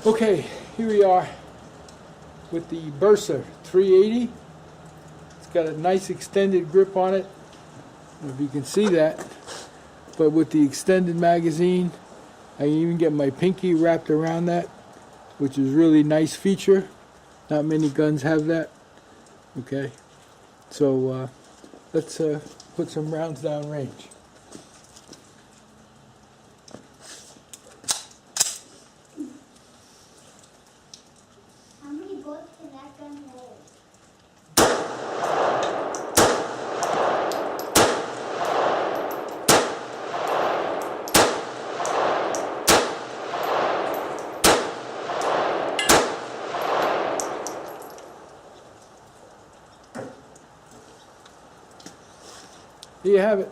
Okay, here we are with the Bersa 380. It's got a nice extended grip on it, I don't know if you can see that, but with the extended magazine, I can even get my pinky wrapped around that, which is really nice feature. Not many guns have that. Okay, so let's put some rounds down range. How many bullets can that gun hold? There you have it,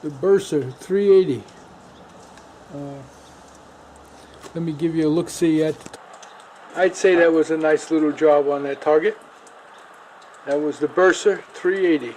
the Bersa 380. Let me give you a look-see at. I'd say that was a nice little job on that target. That was the Bersa 380.